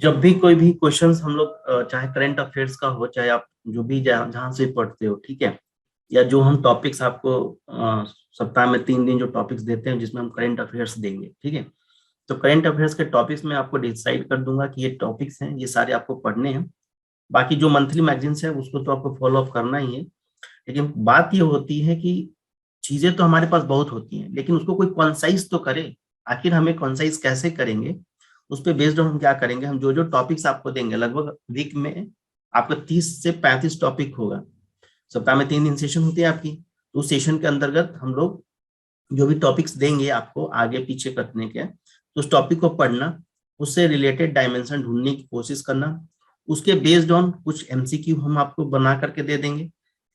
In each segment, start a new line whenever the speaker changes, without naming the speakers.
जब भी कोई भी क्वेश्चंस हम लोग चाहे करंट अफेयर्स का हो, चाहे आप जो भी जहाँ से पढ़ते हो, ठीक है, या जो हम टॉपिक्स आपको सप्ताह में 3 दिन जो टॉपिक्स देते हैं जिसमें हम करंट अफेयर्स देंगे, ठीक है। तो करंट अफेयर्स के टॉपिक्स में आपको डिसाइड कर दूंगा कि ये टॉपिक्स हैं, ये सारे आपको पढ़ने हैं। बाकी जो मंथली मैगजीन्स है उसको तो आपको फॉलो अप करना ही है। लेकिन बात ये होती है कि चीजें तो हमारे पास बहुत होती हैं, लेकिन उसको कोई कॉन्साइज तो करे। आखिर हमें कॉन्साइज कैसे करेंगे, उस पर बेस्ड हम क्या करेंगे, हम जो जो टॉपिक्स आपको देंगे, लगभग वीक में आपका 30 से 35 टॉपिक होगा। सप्ताह में 3 दिन सेशन होती है आपकी, तो उस सेशन के अंतर्गत हम लोग जो भी टॉपिक्स देंगे आपको आगे पीछे करने के, तो उस टॉपिक को पढ़ना, उससे रिलेटेड डायमेंशन ढूंढने की कोशिश करना, उसके बेस्ड ऑन कुछ एमसीक्यू हम आपको बना करके दे देंगे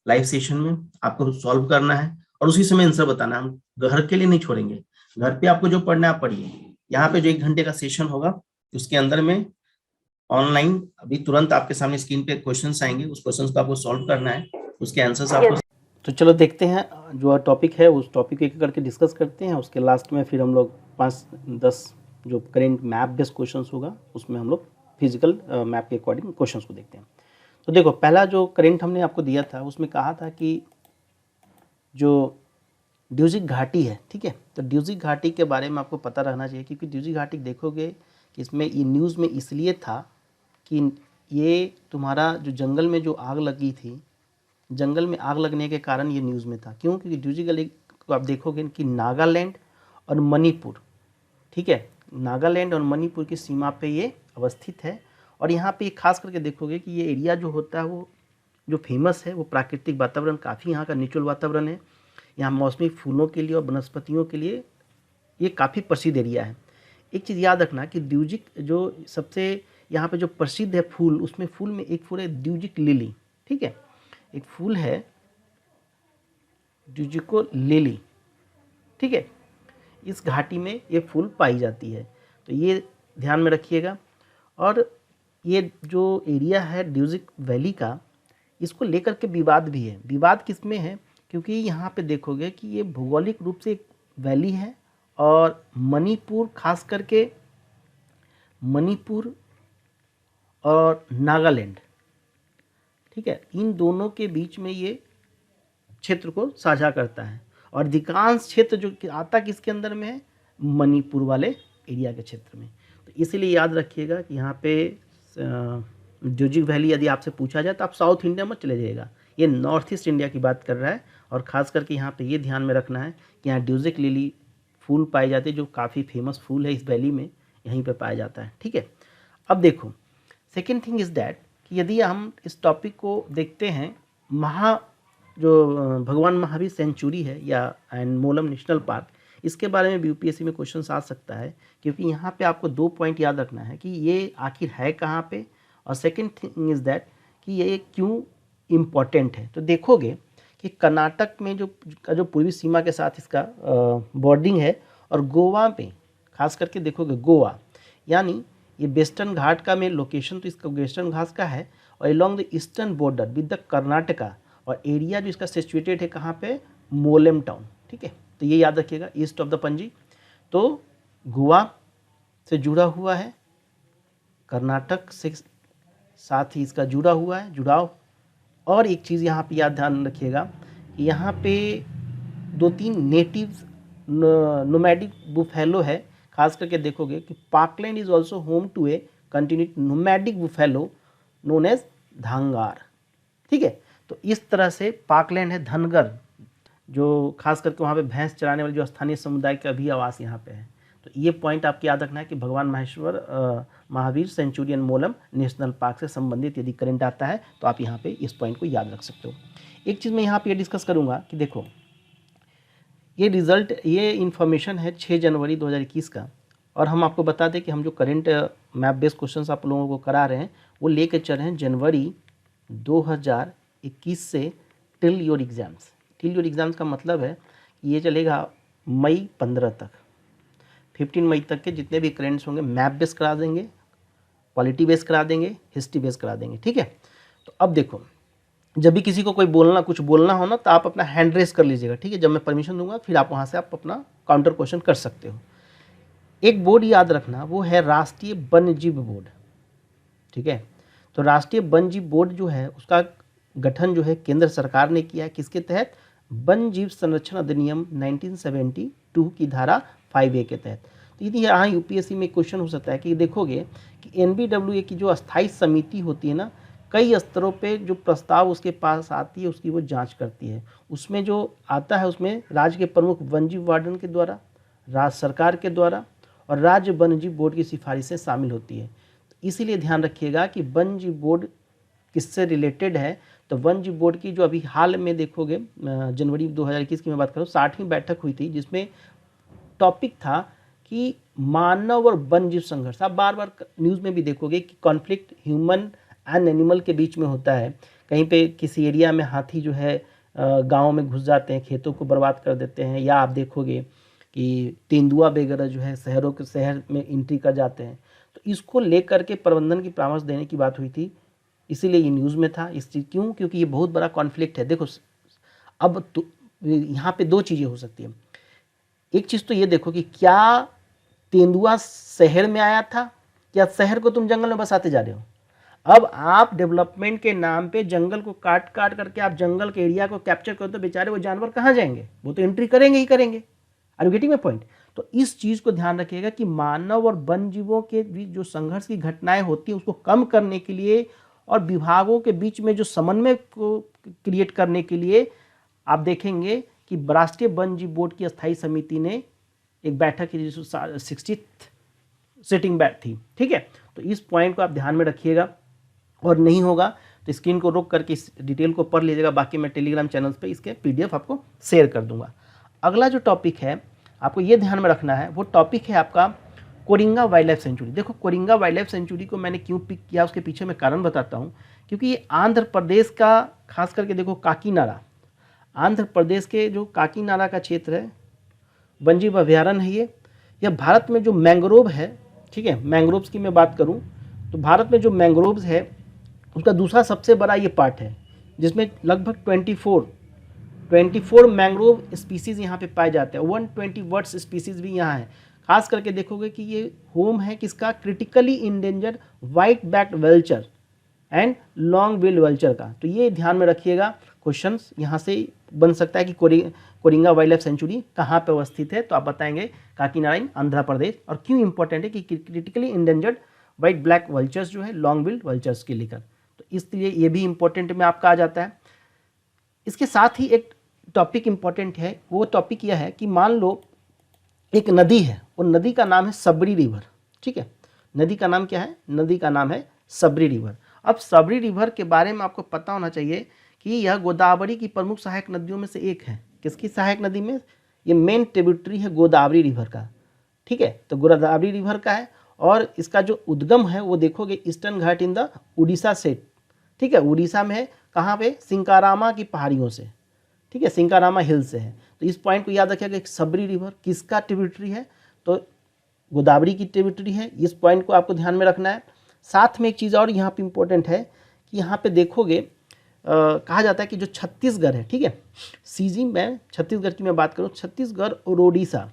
लाइव सेशन में, आपको सॉल्व करना है और उसी समय आंसर बताना है। हम घर के लिए नहीं छोड़ेंगे, घर पे आपको जो पढ़ना है आप पढ़िए। यहाँ पे जो 1 घंटे का सेशन होगा उसके अंदर में ऑनलाइन अभी तुरंत आपके सामने स्क्रीन पे क्वेश्चंस आएंगे, उस क्वेश्चंस को आपको सॉल्व करना है, उसके आंसर्स आपको। तो चलो देखते हैं जो टॉपिक है उस टॉपिक को एक करके डिस्कस करते हैं। उसके लास्ट में फिर हम लोग 5-10 जो करेंट मैप बेस्ड क्वेश्चंस होगा उसमें हम लोग फिजिकल मैप के अकॉर्डिंग क्वेश्चंस को देखते हैं। तो देखो, पहला जो करेंट हमने आपको दिया था उसमें कहा था कि जो ड्यूजिक घाटी है, ठीक है, तो ड्यूजिक घाटी के बारे में आपको पता रहना चाहिए, क्योंकि ड्यूजिक घाटी देखोगे कि इसमें ये न्यूज़ में इसलिए था कि ये तुम्हारा जो जंगल में जो आग लगी थी, जंगल में आग लगने के कारण ये न्यूज़ में था। क्यों? क्योंकि ड्यूजिक गली को आप देखोगे कि नागालैंड और मणिपुर, ठीक है, नागालैंड और मणिपुर की सीमा पे ये अवस्थित है। और यहाँ पे खास करके देखोगे कि ये एरिया जो होता है वो जो फेमस है वो प्राकृतिक वातावरण, काफ़ी यहाँ का नेचुरल वातावरण है। यहाँ मौसमी फूलों के लिए और वनस्पतियों के लिए ये काफ़ी प्रसिद्ध एरिया है। एक चीज़ याद रखना कि ड्यूजिक जो सबसे यहाँ पे जो प्रसिद्ध है फूल, उसमें फूल में एक फूल है ड्यूजिक लिली, ठीक है, एक फूल है ड्यूजिको लिली, ठीक है, इस घाटी में ये फूल पाई जाती है, तो ये ध्यान में रखिएगा। और ये जो एरिया है ड्यूजिक वैली का, इसको लेकर के विवाद भी है। विवाद किस में है? क्योंकि यहाँ पे देखोगे कि ये भौगोलिक रूप से एक वैली है और मणिपुर, खास करके मणिपुर और नागालैंड, ठीक है, इन दोनों के बीच में ये क्षेत्र को साझा करता है। और अधिकांश क्षेत्र जो आता किसके अंदर में है? मणिपुर वाले एरिया के क्षेत्र में। तो इसीलिए याद रखिएगा कि यहाँ पे ड्यूजिक वैली यदि आपसे पूछा जाए तो आप साउथ इंडिया मत चले जाइएगा, ये नॉर्थ ईस्ट इंडिया की बात कर रहा है। और ख़ास करके यहाँ पे ये ध्यान में रखना है कि यहाँ ड्यूजिक लिली फूल पाए जाते हैं, जो काफ़ी फेमस फूल है इस वैली में, यहीं पे पाया जाता है, ठीक है। अब देखो, सेकेंड थिंग इज़ दैट कि यदि हम इस टॉपिक को देखते हैं, जो भगवान महावीर सेंचुरी है या एंड मोलम नेशनल पार्क, इसके बारे में भी यूपीएससी में क्वेश्चन आ सकता है, क्योंकि यहाँ पे आपको 2 पॉइंट याद रखना है कि ये आखिर है कहाँ पे, और सेकंड थिंग इज़ दैट कि ये क्यों इम्पॉर्टेंट है। तो देखोगे कि कर्नाटक में जो पूर्वी सीमा के साथ इसका बॉर्डिंग है, और गोवा में खास करके देखोगे गोवा, यानी ये वेस्टर्न घाट का में लोकेशन तो इसका वेस्टर्न घाट का है, और along the eastern border with the Karnataka, और एरिया जो इसका सिचुएटेड है कहाँ पे? मोलेम टाउन, ठीक है। तो ये याद रखिएगा, ईस्ट ऑफ द पंजी, तो गोवा से जुड़ा हुआ है, कर्नाटक से साथ ही इसका जुड़ा हुआ है जुड़ाव। और एक चीज़ यहाँ पे याद ध्यान रखिएगा कि यहाँ पे 2-3 नेटिव्स नोमैडिक बुफेलो है। खास करके देखोगे कि parkland is also home to a continued nomadic buffalo known as Dhangar, ठीक है। तो इस तरह से पार्कलैंड है धनगर, जो खास करके वहाँ पे भैंस चराने वाले जो स्थानीय समुदाय का भी आवास यहाँ पे है। तो ये पॉइंट आपको याद रखना है कि भगवान Mahavir Centurion Mollem national park से संबंधित यदि करंट आता है तो आप यहाँ पे इस पॉइंट को याद रख सकते हो। एक चीज़ मैं यहाँ पे डिस्कस करूँगा कि देखो, ये इन्फॉर्मेशन है 6 जनवरी 2021 का, और हम आपको बता दें कि हम जो करंट मैप बेस्ड क्वेश्चन आप लोगों को करा रहे हैं वो लेके चल रहे हैं जनवरी 2021 से till your exams. Till your exams का मतलब है कि ये चलेगा मई 15 तक, 15 मई तक के जितने भी करेंट्स होंगे मैप बेस करा देंगे, पॉलिटी बेस करा देंगे, हिस्ट्री बेस करा देंगे, ठीक है। तो अब देखो, जब भी किसी को कुछ बोलना हो ना, तो आप अपना हैंड रेस कर लीजिएगा, ठीक है। जब मैं परमिशन दूंगा फिर आप वहाँ से आप अपना काउंटर क्वेश्चन कर सकते हो।
एक बोर्ड याद रखना, वो है राष्ट्रीय वन्यजीव बोर्ड, ठीक है। तो राष्ट्रीय वन्यजीव बोर्ड जो है उसका गठन जो है केंद्र सरकार ने किया है, किसके तहत? वन्य जीव संरक्षण अधिनियम 1972 की धारा 5A के तहत। तो यदि यहाँ यूपीएससी में क्वेश्चन हो सकता है कि देखोगे कि एनबीडब्ल्यूए की जो अस्थायी समिति होती है ना, कई स्तरों पे जो प्रस्ताव उसके पास आती है उसकी वो जांच करती है। उसमें जो आता है उसमें राज्य के प्रमुख वन्यजीव वार्डन के द्वारा, राज्य सरकार के द्वारा और राज्य वन्यजीव बोर्ड की सिफारिशें शामिल होती है। इसीलिए ध्यान रखिएगा कि वन्यजीव बोर्ड किससे रिलेटेड है। तो वन्यजीव बोर्ड की जो अभी हाल में देखोगे जनवरी 2021 की मैं बात करूँ, 60वीं बैठक हुई थी, जिसमें टॉपिक था कि मानव और वन्यजीव संघर्ष। आप बार बार न्यूज़ में भी देखोगे कि कॉन्फ्लिक्ट ह्यूमन एंड एनिमल के बीच में होता है। कहीं पे किसी एरिया में हाथी जो है गाँव में घुस जाते हैं, खेतों को बर्बाद कर देते हैं, या आप देखोगे कि तेंदुआ वगैरह जो है शहर में एंट्री कर जाते हैं। तो इसको लेकर के प्रबंधन की परामर्श देने की बात हुई थी, इसीलिए ये न्यूज़ में था। इस चीज़ क्यों? क्योंकि ये बहुत बड़ा कॉन्फ्लिक्ट है। देखो अब तो यहाँ पे दो चीज़ें हो सकती हैं। एक चीज़ तो ये देखो कि क्या तेंदुआ शहर में आया था, या शहर को तुम जंगल में बसाते जा रहे हो। अब आप डेवलपमेंट के नाम पे जंगल को काट काट करके आप जंगल के एरिया को कैप्चर करो, तो बेचारे वो जानवर कहाँ जाएंगे? वो तो एंट्री करेंगे ही करेंगे। Are you getting my point? तो इस चीज़ को ध्यान रखिएगा कि मानव और वन्य जीवों के बीच जो संघर्ष की घटनाएं होती हैं उसको कम करने के लिए और विभागों के बीच में जो समन्वय को क्रिएट करने के लिए आप देखेंगे कि राष्ट्रीय वन्य जीव बोर्ड की अस्थायी समिति ने एक बैठक की, 60th सिटिंग बैठ थी, ठीक है। तो इस पॉइंट को आप ध्यान में रखिएगा, और नहीं होगा तो स्क्रीन को रोक करके इस डिटेल को पढ़ लीजिएगा। बाकी मैं टेलीग्राम चैनल्स पे इसके पीडीएफ आपको शेयर कर दूंगा। अगला जो टॉपिक है आपको ये ध्यान में रखना है, वो टॉपिक है आपका कोरिंगा वाइल्ड लाइफ सेंचुरी। देखो कोरिंगा वाइल्ड लाइफ सेंचुरी को मैंने क्यों पिक किया उसके पीछे मैं कारण बताता हूँ, क्योंकि ये आंध्र प्रदेश का, खास करके देखो काकीनाडा, आंध्र प्रदेश के जो काकीनाडा का क्षेत्र है, वन्यजीव अभ्यारण्य है ये। यह भारत में जो मैंग्रोव है, ठीक है, मैंग्रोव्स की मैं बात करूं तो भारत में जो मैंग्रोव्स है उसका दूसरा सबसे बड़ा ये पार्ट है, जिसमें लगभग 24 मैंग्रोव स्पीसीज़ यहाँ पे पाए जाते हैं। 120 बर्ड्स स्पीसीज़ भी यहाँ है। खास करके देखोगे कि ये होम है किसका? Critically endangered white backed vulture and long billed vulture का। तो ये ध्यान में रखिएगा, क्वेश्चंस यहाँ से बन सकता है कि कोरिंगा वाइल्ड लाइफ सेंचुरी कहाँ पे अवस्थित है, तो आप बताएंगे काकीनाडा, आंध्र प्रदेश। और क्यों इंपॉर्टेंट है कि critically endangered white black vultures जो है लॉन्ग बिल्ड वल्चर्स के लेकर, तो इसलिए ये भी इंपॉर्टेंट में आपका आ जाता है। इसके साथ ही एक टॉपिक इंपॉर्टेंट है, वो टॉपिक यह है कि मान लो एक नदी है, और नदी का नाम है सबरी रिवर, ठीक है। नदी का नाम क्या है? नदी का नाम है सबरी रिवर। अब सबरी रिवर के बारे में आपको पता होना चाहिए कि यह गोदावरी की प्रमुख सहायक नदियों में से एक है। किसकी सहायक नदी में? ये मेन ट्रिब्यूटरी है गोदावरी रिवर का, ठीक है। तो गोदावरी रिवर का है, और इसका जो उद्गम है वो देखोगे eastern Ghat in the Orissa से, ठीक है, उड़ीसा में है। कहाँ पे? सिंकारामा की पहाड़ियों से, ठीक है, सिंकारामा हिल से है। तो इस पॉइंट को याद रखिएगा कि सबरी रिवर किसका ट्रिब्यूटरी है? तो गोदावरी की ट्रिब्यूटरी है। इस पॉइंट को आपको ध्यान में रखना है। साथ में एक चीज़ और यहाँ पे इम्पोर्टेंट है कि यहाँ पे देखोगे कहा जाता है कि जो छत्तीसगढ़ है, ठीक है, सीजी में छत्तीसगढ़ की मैं बात करूँ, छत्तीसगढ़ और ओडिशा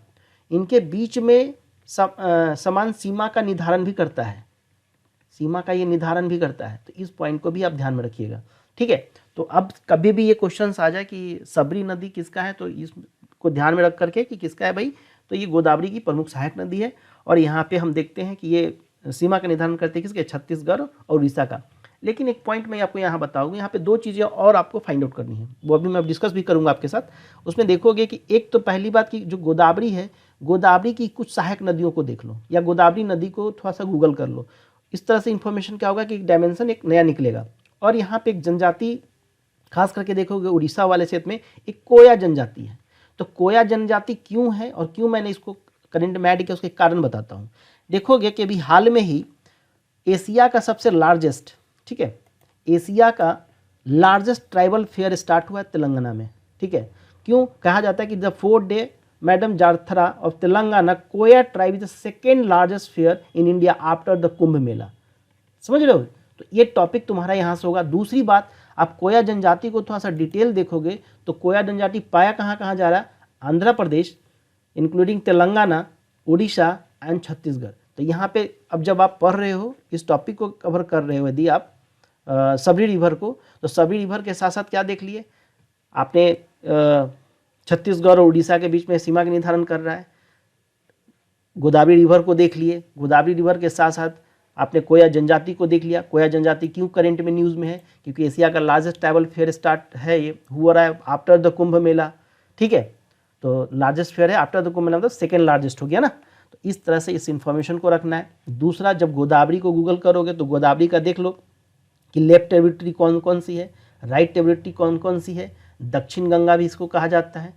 इनके बीच में समान सीमा का निर्धारण भी करता है, सीमा का ये निर्धारण भी करता है। तो इस पॉइंट को भी आप ध्यान में रखिएगा, ठीक है। तो अब कभी भी ये क्वेश्चन आ जाए कि सबरी नदी किसका है, तो इसको ध्यान में रख करके कि किसका है भाई, तो ये गोदावरी की प्रमुख सहायक नदी है। और यहाँ पे हम देखते हैं कि ये सीमा का निर्धारण करते हैं किसके? छत्तीसगढ़ और उड़ीसा का। लेकिन एक पॉइंट मैं आपको यहाँ बताऊंगा, यहाँ पे दो चीज़ें और आपको फाइंड आउट करनी है, वो अभी मैं डिस्कस भी करूँगा आपके साथ। उसमें देखोगे कि एक तो पहली बात की जो गोदावरी है, गोदावरी की कुछ सहायक नदियों को देख लो, या गोदावरी नदी को थोड़ा सा गूगल कर लो। इस तरह से इन्फॉर्मेशन क्या होगा कि एक डायमेंशन एक नया निकलेगा। और यहाँ पे एक जनजाति, खास करके देखोगे उड़ीसा वाले क्षेत्र में एक कोया जनजाति है। तो कोया जनजाति क्यों है और क्यों मैंने इसको करंट में ऐड किया, उसके कारण बताता हूँ। देखोगे कि अभी हाल में ही एशिया का सबसे लार्जेस्ट, ठीक है, एशिया का लार्जेस्ट ट्राइबल फेयर स्टार्ट हुआ है तेलंगाना में, ठीक है। क्यों कहा जाता है कि the 4th day Medaram Jatara of Telangana Koya tribe is the second largest fair in India after the Kumbh Mela. समझ रहे हो? तो ये टॉपिक तुम्हारा यहाँ से होगा। दूसरी बात, आप कोया जनजाति को थोड़ा सा डिटेल देखोगे तो कोया जनजाति पाया कहाँ कहाँ जा रहा है? Andhra Pradesh including Telangana, Orissa and Chhattisgarh. तो यहाँ पे अब जब आप पढ़ रहे हो, इस टॉपिक को कवर कर रहे हो, यदि आप सबरी रिवर को, तो सबरी रिवर के साथ साथ क्या देख लिए आपने, छत्तीसगढ़ और उड़ीसा के बीच में सीमा का निर्धारण कर रहा है। गोदावरी रिवर को देख लिए, गोदावरी रिवर के साथ साथ आपने कोया जनजाति को देख लिया। कोया जनजाति क्यों करंट में न्यूज़ में है, क्योंकि एशिया का लार्जेस्ट ट्रैवल फेयर स्टार्ट है, ये हुआ रहा है आफ्टर द कुंभ मेला, ठीक है। तो लार्जेस्ट फेयर है आफ्टर द कुंभ मेला, मतलब सेकेंड लार्जेस्ट हो गया ना। तो इस तरह से इस इन्फॉर्मेशन को रखना है। दूसरा, जब गोदावरी को गूगल करोगे तो गोदावरी का देख लो कि लेफ्ट ट्रिब्यूटरी कौन कौन सी है, राइट ट्रिब्यूटरी कौन कौन सी है। दक्षिण गंगा भी इसको कहा जाता है,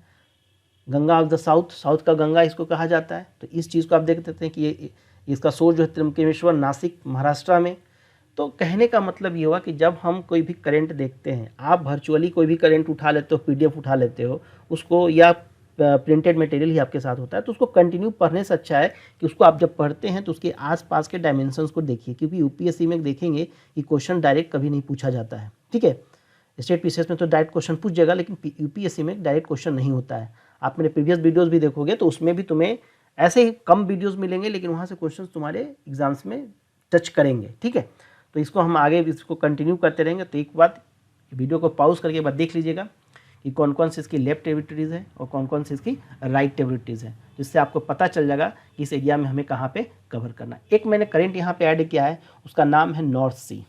Ganga of the south, south का गंगा इसको कहा जाता है। तो इस चीज़ को आप देख सकते हैं कि ये इसका सोर्स जो है त्र्यंबकेश्वर, नासिक, महाराष्ट्र में। तो कहने का मतलब ये हुआ कि जब हम कोई भी करंट देखते हैं, आप वर्चुअली कोई भी करंट उठा लेते हो, पीडीएफ उठा लेते हो उसको, या प्रिंटेड मटेरियल ही आपके साथ होता है, तो उसको कंटिन्यू पढ़ने से अच्छा है कि उसको आप जब पढ़ते हैं तो उसके आसपास के डायमेंशंस को देखिए, क्योंकि यूपीएससी में देखेंगे कि क्वेश्चन डायरेक्ट कभी नहीं पूछा जाता है, ठीक है। स्टेट पीसीएस में तो डायरेक्ट क्वेश्चन पूछ जाएगा, लेकिन यूपीएससी में डायरेक्ट क्वेश्चन नहीं होता है। आप मेरे प्रीवियस वीडियोज़ भी देखोगे तो उसमें भी तुम्हें ऐसे ही कम वीडियोज़ मिलेंगे, लेकिन वहाँ से क्वेश्चन तुम्हारे एग्जाम्स में टच करेंगे, ठीक है। तो इसको हम आगे इसको कंटिन्यू करते रहेंगे। तो एक बात, वीडियो को पॉज करके बाद देख लीजिएगा कि कौन कौन से इसकी लेफ्ट टेरिटरीज़ है और कौन कौन से इसकी राइट टेरिटरीज़ है, जिससे आपको पता चल जाएगा कि इस एरिया में हमें कहाँ पे कवर करना है। एक मैंने करंट यहाँ पे ऐड किया है, उसका नाम है नॉर्थ सी।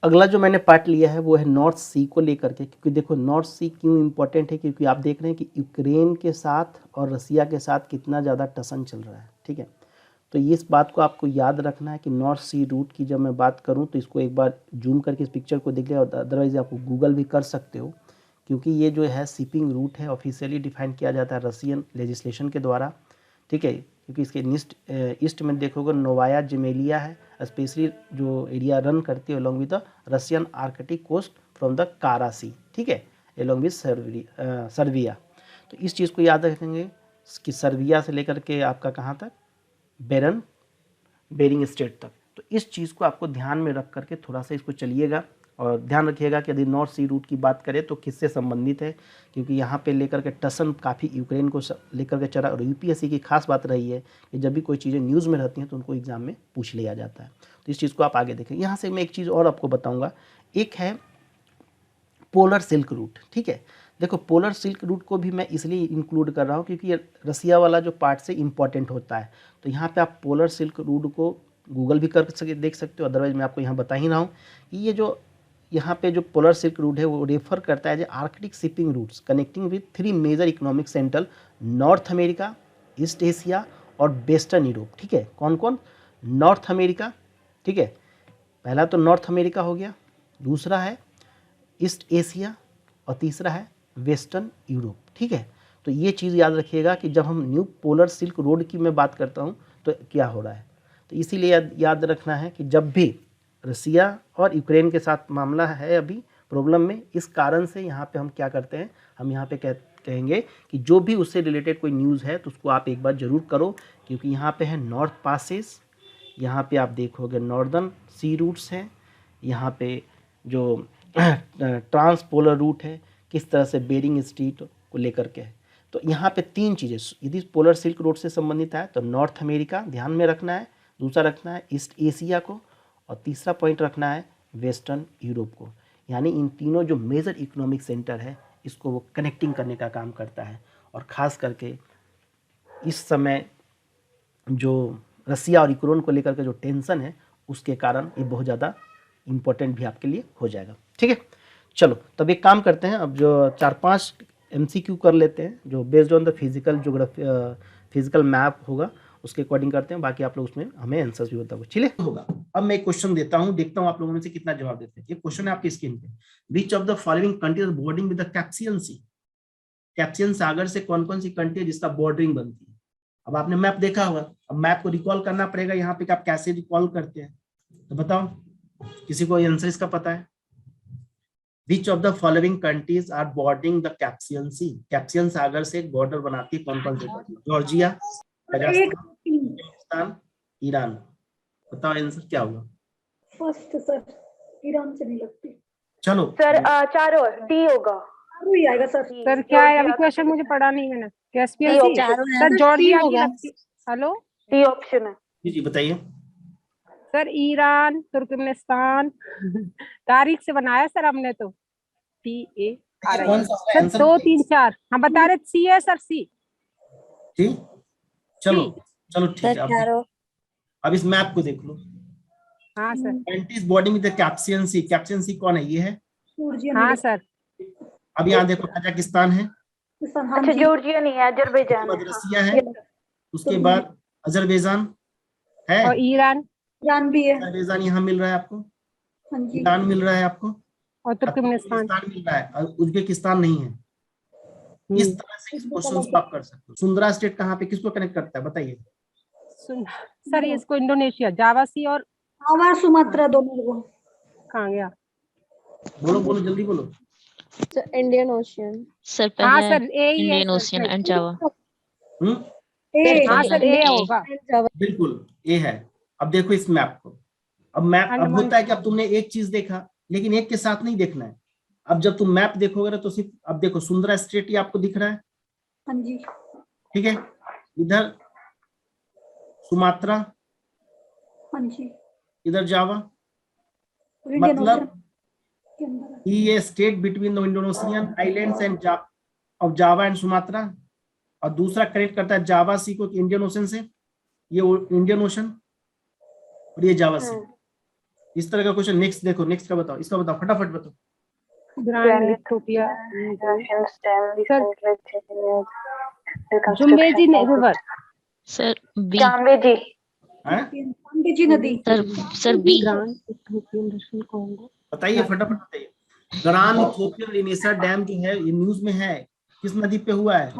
अगला जो मैंने पार्ट लिया है वो है नॉर्थ सी को लेकर के, क्योंकि देखो नॉर्थ सी क्यों इम्पोर्टेंट है, क्योंकि आप देख रहे हैं कि यूक्रेन के साथ और रसिया के साथ कितना ज़्यादा टसन चल रहा है, ठीक है। तो इस बात को आपको याद रखना है कि नॉर्थ सी रूट की जब मैं बात करूं तो इसको एक बार जूम करके इस पिक्चर को देख लिया, और अदरवाइज आपको गूगल भी कर सकते हो, क्योंकि ये जो है शिपिंग रूट है, ऑफिशियली डिफाइन किया जाता है रसियन लेजिस्लेशन के द्वारा, ठीक है। क्योंकि इसके ईस्ट में देखोगे नोवाया जिमेलिया है, स्पेशली जो एरिया रन करती है along with the Russian Arctic coast from the Kara Sea, ठीक है, अलॉन्ग विद सर्बिया। तो इस चीज़ को याद रखेंगे कि सर्बिया से लेकर के आपका कहाँ तक, बेरिंग स्टेट तक। तो इस चीज़ को आपको ध्यान में रख करके थोड़ा सा इसको चलिएगा, और ध्यान रखिएगा कि यदि नॉर्थ सी रूट की बात करें तो किससे संबंधित है, क्योंकि यहाँ पे लेकर के टसन काफ़ी यूक्रेन को लेकर के चला। और यूपीएससी की खास बात रही है कि जब भी कोई चीज़ें न्यूज़ में रहती हैं तो उनको एग्जाम में पूछ लिया जाता है। तो इस चीज़ को आप आगे देखें। यहाँ से मैं एक चीज़ और आपको बताऊँगा, एक है पोलर सिल्क रूट, ठीक है। देखो पोलर सिल्क रूट को भी मैं इसलिए इंक्लूड कर रहा हूँ क्योंकि ये रसिया वाला जो पार्ट से इम्पॉर्टेंट होता है। तो यहाँ पे आप पोलर सिल्क रूट को गूगल भी कर सके, देख सकते हो, अदरवाइज मैं आपको यहाँ बता ही रहा हूँ कि ये जो यहाँ पे जो पोलर सिल्क रूट है वो रेफर करता है जो Arctic shipping routes connecting with 3 major economic center, North America, East Asia और वेस्टर्न यूरोप, ठीक है। कौन कौन, नॉर्थ अमेरिका, ठीक है, पहला तो नॉर्थ अमेरिका हो गया, दूसरा है ईस्ट एशिया और तीसरा है वेस्टर्न यूरोप, ठीक है। तो ये चीज़ याद रखिएगा कि जब हम न्यू पोलर सिल्क रोड की मैं बात करता हूँ तो क्या हो रहा है। तो इसीलिए याद रखना है कि जब भी रसिया और यूक्रेन के साथ मामला है अभी प्रॉब्लम में, इस कारण से यहाँ पे हम क्या करते हैं, हम यहाँ पे कहेंगे कि जो भी उससे रिलेटेड कोई न्यूज़ है तो उसको आप एक बार ज़रूर करो, क्योंकि यहाँ पे है नॉर्थ पासेस, यहाँ पे आप देखोगे नॉर्दर्न सी रूट्स हैं, यहाँ पे जो ट्रांसपोलर रूट है, किस तरह से बेरिंग स्ट्रीट को लेकर के है। तो यहाँ पे 3 चीज़ें यदि पोलर सिल्क रोड से संबंधित है तो नॉर्थ अमेरिका ध्यान में रखना है, दूसरा रखना है ईस्ट एशिया को, और तीसरा पॉइंट रखना है वेस्टर्न यूरोप को। यानी इन तीनों जो मेजर इकोनॉमिक सेंटर है इसको वो कनेक्टिंग करने का काम करता है। और ख़ास करके इस समय जो रसिया और यूक्रेन को लेकर के जो टेंशन है उसके कारण ये बहुत ज़्यादा इम्पोर्टेंट भी आपके लिए हो जाएगा, ठीक है। चलो तब एक काम करते हैं, अब जो 4-5 MCQ कर लेते हैं जो based on the physical geography physical map होगा उसके अकॉर्डिंग करते हैं, बाकी आप लोग उसमें हमें आंसर्स भी बताओगे, चलिए होगा। अब मैं एक क्वेश्चन देता हूं, देखता हूं आप लोगों में से कितना जवाब देते हैं। ये क्वेश्चन है आपकी स्क्रीन पे, which of the following countries bordering with the Caspian Sea, Caspian सागर से कौन कौन सी कंट्री है जिसका बॉर्डरिंग बनती है। अब आपने मैप देखा होगा, अब मैप को रिकॉल करना पड़ेगा यहाँ पे कि आप कैसे रिकॉल करते हैं, तो बताओ किसी को आंसर इसका पता है। Which of the following countries are bordering the Caspian Sea? Caspian सागर से एक बॉर्डर बनाती है कौन कौन से कंट्री, जॉर्जिया, कजाकिस्तान, ईरान। बताओ आंसर क्या होगा।
फर्स्ट सर, ईरान से नहीं लगती।
चलो
सर चारों डी होगा,
ही आएगा सर।
सर क्या है अभी क्वेश्चन मुझे पढ़ा नहीं मैंने। कैस्पियन सी सर, जॉर्जिया की लगती। हेलो
डी ऑप्शन है।
जी बताइए।
सर ईरान, तुर्कमेनिस्तान तारीख से बनाया सर हमने तो। TARI
कौन सा होगा
सर
आंसर?
2 3 4 हम बता रहे सी है सर, सी।
जी चलो
सी।
चलो ठीक है। अब इस मैप को देख लो।
हाँ सर।
कंट्रीज बॉडी में द कैप्सियन सी, कैप्सियन सी कौन है? ये है।
हाँ सर।
अब यहाँ देखो कजाकिस्तान है,
अच्छा जॉर्जिया नहीं है, अजरबैजान
उसके बाद
है।
रसिया है, उसके बाद अजरबैजान है,
और ईरान
ईरान भी है।
अजरबैजान यहाँ मिल रहा है आपको,
हाँ जी।
ईरान मिल रहा है आपको,
और
और
तुर्कमेनिस्तान।
तुर्कमेनिस्तान मिल रहा है, और उज्बेकिस्तान नहीं है। इस तरह से इस क्वेश्चन को आप कर सकते हो। सुंदरा स्टेट कहाँ पे किसको कनेक्ट करता है बताइए?
सर ये इसको इंडोनेशिया, जावा सी और
जावा सुमात्रा दोनों को।
कहाँ गया?
बोलो बोलो जल्दी बोलो।
इंडियन ओशियन
सर
हाँ
पहला
सर ए ही है
इंडियन
सर,
ओशियन
सही।
एंड जावा।
ए
हाँ सर ए होगा।
बिल्कुल ये है। अब देखो इस मैप को। अब मैप अब
अंडमान।
होता है कि अब तुमने एक चीज देखा, लेकिन एक के साथ नहीं देखना है। अब जब तुम मैप देखोगे ना तो सिर्फ अब देखो सुंदरा स्टेट ही आपको दिख रहा है,
हाँ जी।
ठीक है। इधर सुमात्रा,
हाँ जी।
इधर जावा,
इंडियन ओशन
मतलब
के अंदर है।
ये state between the Indonesian islands end of Java and Sumatra, और दूसरा कनेक्ट करता है जावा सी को इंडियन ओशन से, ये इंडियन ओशन और ये जावा सी। इस तरह का क्वेश्चन। नेक्स्ट देखो, नेक्स्ट का बताओ, इसका बताओ फटाफट बताओ।
Grand Ethiopia Zambezi river.
Sir B.
Zambezi.
हैं?
जाम्बेजी नदी।
Sir B.
Grand Ethiopian Russian Congo.
बताइए फटाफट बताइए। ग्रांड इथियोपियन रिनेसा डैम जो है ये न्यूज में है, किस नदी पे हुआ है?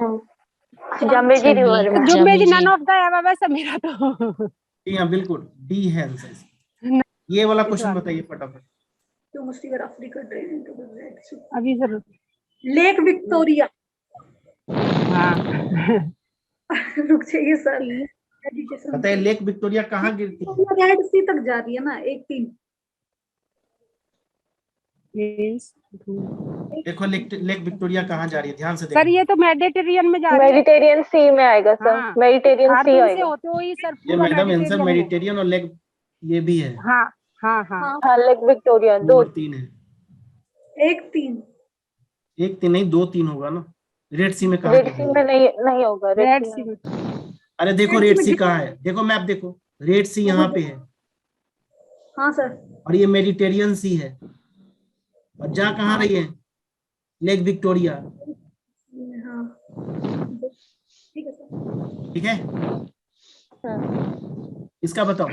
जाम्बेजी
सर
रिवर में।
B.
Zambezi
Zambezi.
None of the above है सर मेरा तो।
जी हाँ बिल्कुल, डी है आंसर। ये वाला क्वेश्चन बताइए फटाफट।
जो मस्ती कर Africa drain into the Red Sea.
अभी सर।
Lake Victoria.
हाँ
रुक जाइए सर। एजुकेशन
बताइए लेक विक्टोरिया कहाँ गिरती है?
रेड सी तक जा रही है ना, 1-3।
देखो लेक विक्टोरिया कहाँ जा रही है, ध्यान से
सर
देखो।
ये तो मेडिटेरियन में जा रही है।
मेडिटेरियन सी में आएगा सर।
हाँ।
मेडिटेरियन सी
खार्तूम से
आएगा।
होते हुए सर
ये
पूरा
मैडम आंसर
मेडिटेरियन में।
मेडिटेरियन और लेक ये भी है।
हाँ हाँ हाँ।
हाँ लेक विक्टोरिया 2।
नंबर 3 है।
1-3।
1-3 नहीं 2-3 होगा ना। रेड सी में कहाँ
रेड
गिर
सी
रही
में
है?
नहीं होगा।
रेड सी में।
अरे देखो रेड सी कहाँ है, देखो मैप देखो, रेड सी यहाँ पे है
हाँ सर।
और ये मेडिटेरियन सी है, और जा कहाँ रही है? Lake Victoria.
हाँ ठीक है सर।
ठीक है, इसका बताओ।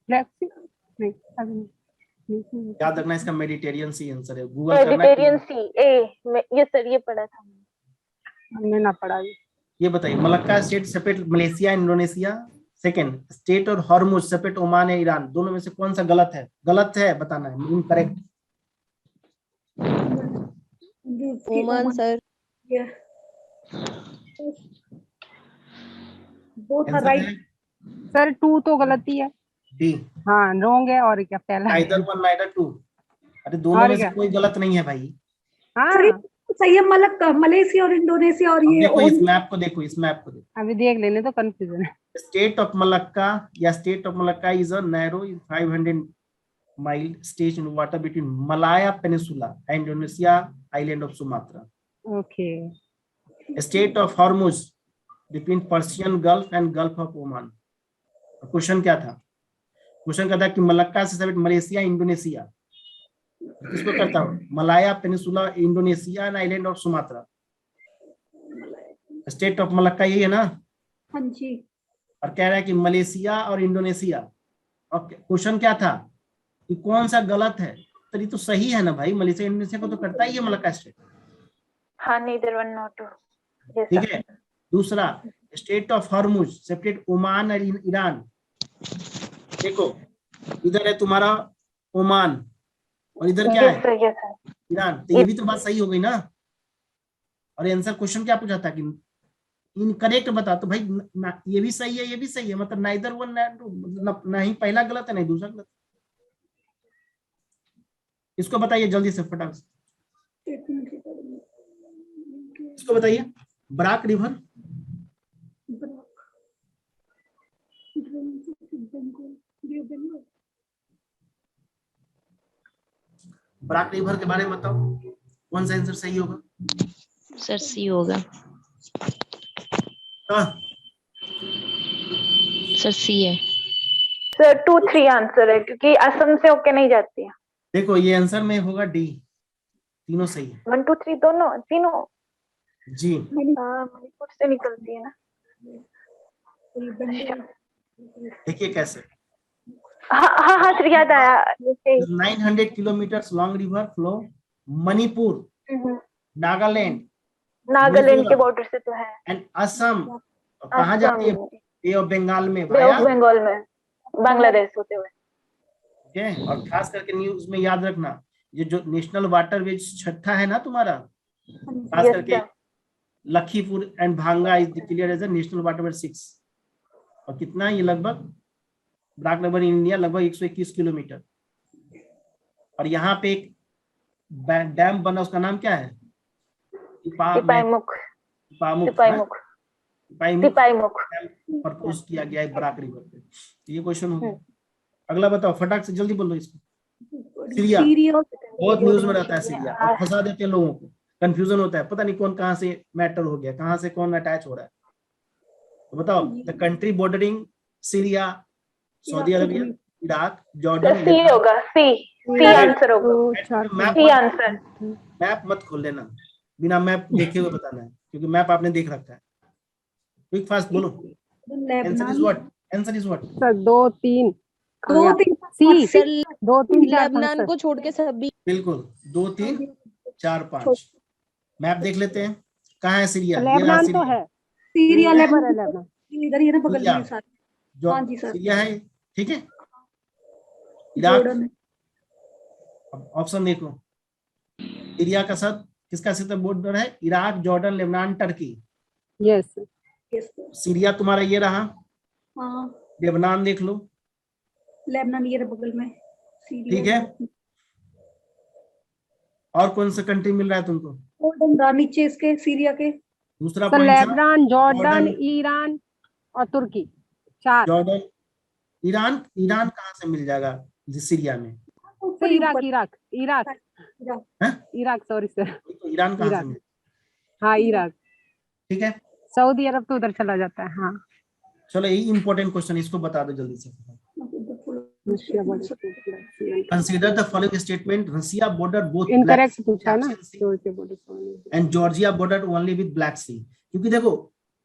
फ्लेक्सी नहीं अभी नहीं।
याद रखना इसका मेडिटेरियन सी आंसर है। गूगल करना
मेडिटेरियन
है।
सी ए। ये सर ये पढ़ा था।
हमने ना पढ़ा ये।
ये बताइए Malacca state separate Malaysia Indonesia, second state और हॉर्मुज सेपरेट ओमान या ईरान, दोनों में से कौन सा गलत है? गलत है बताना है, incorrect.
Oman sir.
Both are right.
Sir 2 तो गलती है।
डी।
हाँ रॉन्ग है। और क्या पहला है?
Neither 1 neither 2। अरे दोनों
और
में से
क्या?
कोई गलत नहीं है भाई।
हाँ
सही है। मलेशिया और इंडोनेशिया और
अब
ये
देखो इस मैप को देखो, इस मैप को देखो।
अभी देख लेने तो कंफ्यूजन है।
स्टेट ऑफ मलक्का या state of Malacca is a narrow 500 mile stage in water between Malaya peninsula and Indonesia island of Sumatra.
Okay.
State of Hormuz between Persian gulf and gulf of Oman. Question क्या था? Question क्या था कि Malacca से separate Malaysia Indonesia किसको करता हूँ? Malaya peninsula Indonesia and island of Sumatra. State of Malacca यही है ना?
हाँ जी।
और कह रहा है कि मलेशिया और इंडोनेशिया। और क्वेश्चन क्या था कि कौन सा गलत है? तो ये तो सही है ना भाई, मलेशिया इंडोनेशिया को तो करता ही है मलक्का स्टेट।
हाँ neither 1 nor 2।
ठीक है। दूसरा state of Hormuz separate Oman और ईरान। देखो इधर है तुम्हारा ओमान और इधर क्या है? ईरान। तो ये भी तो बात सही हो गई ना। और आंसर क्वेश्चन क्या पूछा था कि इनकरेक्ट बता, तो भाई ये भी सही है ये भी सही है, मतलब नाइदर 1 नाइदर 2, मतलब ना ही पहला गलत है नहीं दूसरा गलत। इसको बताइए जल्दी से फटाफट। इसको बताइए, बराक रिवर, बराक रिवर के बारे में बताओ, कौन सा आंसर सही होगा?
सर सी होगा।
हाँ,
सर सी है।
सर 2 3 आंसर है क्योंकि असम से होके नहीं जाती है।
देखो ये आंसर में होगा डी, तीनों सही है
1 2 3 दोनों तीनों
जी।
मणिपुर से निकलती है ना।
देखिए कैसे,
हाँ हाँ हाँ सर याद आया जैसे
900 kilometre long river flow Manipur, Nagaland,
Nagaland के बॉर्डर से तो है।
एंड असम, कहाँ जाती है? बे ऑफ बंगाल में,
बे ऑफ बंगाल में बांग्लादेश होते हुए।
ठीक है, और खास करके न्यूज में याद रखना, ये जो नेशनल वाटरवेज छठा है ना तुम्हारा, खास
Yes,
करके
sir.
Lakhipur and Bhanga is declared as a national waterways 6, और कितना ये लगभग बराक रिवर इन इंडिया लगभग 121 किलोमीटर। और यहाँ पे एक डैम बना, उसका नाम क्या है?
टिपाईमुख
टिपामुख
टिपाईमुख
प्रपोज किया गया है बराक रिवर पे। ये क्वेश्चन हो गया। अगला बताओ, फटाक से जल्दी बोलो इसको। सीरिया, बहुत न्यूज में रहता है सीरिया, और फंसा देते हैं लोगों को, कंफ्यूजन होता है, पता नहीं कौन कहाँ से मैटर हो गया, कहाँ से कौन अटैच हो रहा है। तो बताओ, the country bordering Syria, Saudi Arabia, Iraq, Jordan,
C होगा सी आंसर होगा सी आंसर।
मैप मत खोल लेना, बिना मैप देखे हुए बताना है, क्योंकि मैप आपने देख रखा है। क्विक फास्ट बोलो, answer is what? Answer is what?
Sir 2 3 C
sir
2 3 4
Lebanon को छोड़ के सभी।
बिल्कुल, 2 3 4 5। मैप देख लेते हैं, कहाँ है सीरिया? ये रहा
लेबनान तो
सीरिया,
है।
सीरिया
लेबनान है लेबनान।
इधर ही है ना बगल
सीरिया।
में सारे।
जो
हाँ जी सर।
सीरिया है, ठीक है। इराक,
जॉर्डन है।
अब ऑप्शन देखो, सीरिया का साथ किसका साथ बॉर्डर है? Iraq, Jordan, Lebanon, Turkey.
Yes
Yes, sir.
Syria तुम्हारा ये रहा,
हाँ
लेबनान देख लो,
लेबनान ये रहा बगल में। सीरिया
ठीक है। और कौन सा कंट्री मिल रहा है तुमको?
जॉर्डन रहा नीचे इसके, सीरिया के।
दूसरा
सर
पॉइंट था
लेबनान, जॉर्डन,
जॉर्डन,
ईरान और तुर्की, 4।
Jordan, Iran. ईरान कहाँ से मिल जाएगा सीरिया में?
ऊपर
सर
ही
इराक
ऊपर।
Iraq Iraq
Iraq.
हैं?
Iraq sorry sir.
तो ईरान कहाँ से
इराक।
मिल?
हाँ इराक,
ठीक है,
सऊदी अरब तो उधर चला जाता है। हाँ
चलो यही इंपॉर्टेंट क्वेश्चन, इसको बता दो जल्दी से। Consider the following statement, Russia border both
incorrect पूछा ना।
And Georgia border only with Black Sea. क्योंकि देखो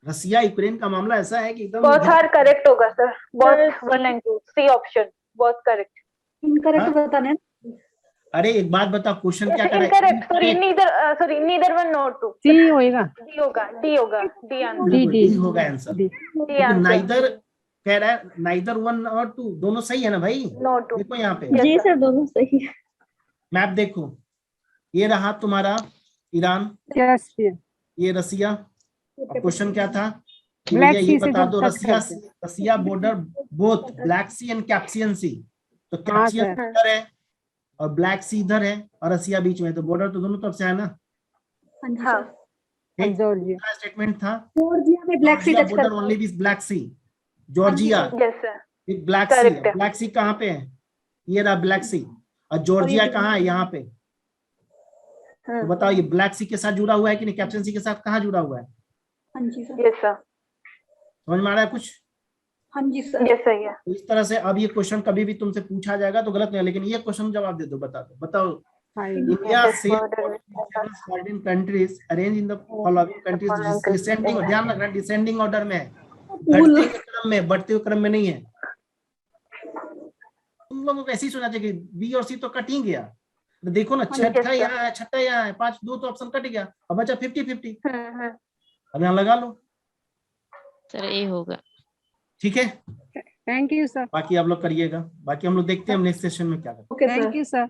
रसिया यूक्रेन का मामला ऐसा है कि एकदम
बहुत हार करेक्ट होगा सर, बहुत 1 and 2 सी ऑप्शन बहुत करेक्ट।
इनकरेक्ट बताने हैं।
अरे एक बात बताओ, क्वेश्चन क्या कर रहा
इनकरेक्ट सॉरी नीदर 1 nor 2
सी होएगा।
डी होगा डी आंसर
डी
डी होगा answer.
D
D answer
neither कह रहा है, नाइदर 1 और 2 दोनों सही है ना भाई?
नो 2
देखो यहाँ पे
जी सर दोनों सही है।
मैप देखो, ये रहा तुम्हारा ईरान,
यस
ये रसिया। अब क्वेश्चन क्या था कि
ब्लैक
भैया
सी
ये
से
बता
जब
दो,
टच
रसिया
करते हैं।
Russia border both Black Sea and Caspian Sea. तो
हाँ
कैप्सियन
सर।
इधर है और ब्लैक सी इधर है और रसिया बीच में है, तो बॉर्डर तो दोनों तरफ से है ना।
हाँ जी
हाँ
सर।
एक
जॉर्जिया
स्टेटमेंट था,
जॉर्जिया में ब्लैक सी टच
बॉर्डर
कर।
Only with Black Sea. Georgia
yes sir
with Black Sea,
Correct है।
ब्लैक सी कहाँ पे है? ये रहा ब्लैक सी। और जॉर्जिया कहाँ है? यहाँ पे। तो बताओ ये ब्लैक सी के साथ जुड़ा हुआ है कि नहीं? कैप्सियन सी के साथ कहाँ जुड़ा हुआ है?
हाँ जी सर।
यस सर
समझ में आ रहा है कुछ?
हाँ जी सर।
यस सही है।
तो इस तरह से अब ये क्वेश्चन कभी भी तुमसे पूछा जाएगा तो गलत नहीं है, लेकिन ये क्वेश्चन जवाब दे दो। बता दो, बताओ इंडिया से foreign countries arrange in the following countries descending, ध्यान रखना डिसेंडिंग ऑर्डर में है, घटते हुए क्रम में, बढ़ते हुए क्रम में नहीं है। तुम लोगों को ऐसे ही सोचना चाहिए कि बी और सी तो कट ही गया। तो देखो ना, छठा यहाँ है, छठा यहाँ है, 5 2 तो ऑप्शन कट गया, अब बचा 50-50। अब यहाँ लगा लो,
सर ए होगा।
ठीक है।
Thank you sir.
बाकी आप लोग करिएगा, बाकी हम लोग देखते हैं हम नेक्स्ट सेशन में क्या करते हैं।
Okay sir.
Thank you sir.